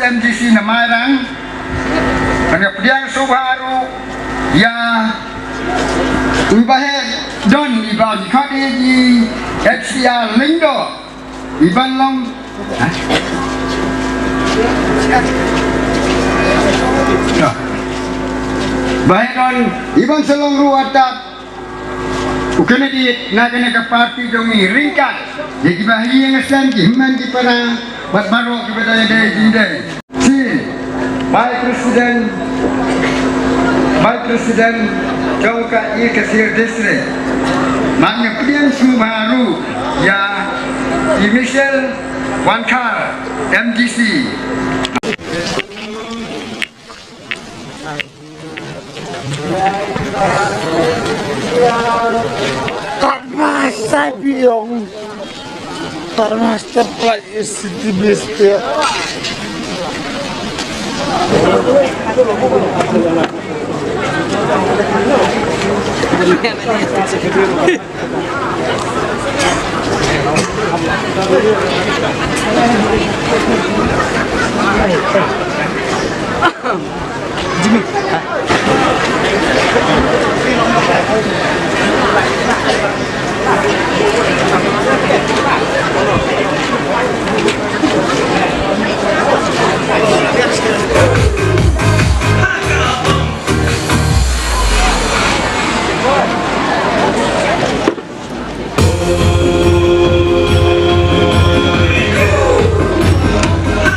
MGC na marang Pagkapiang Subaru ya Ubahe Don Iba Jikati di HCR Lindo Iban Long Bahkan Iban Selong Ruwatak Ukene di nakene ke parti dongi ringkat jadi bahi yang asan himan di para buat baru kepada dia jinde si Baik Presiden Jauka I Kasir Distrik maknya Pilihan Subaru ya di Michelle Wankar MGC Karena sabiong karena setelah isi di bisnis Jimmy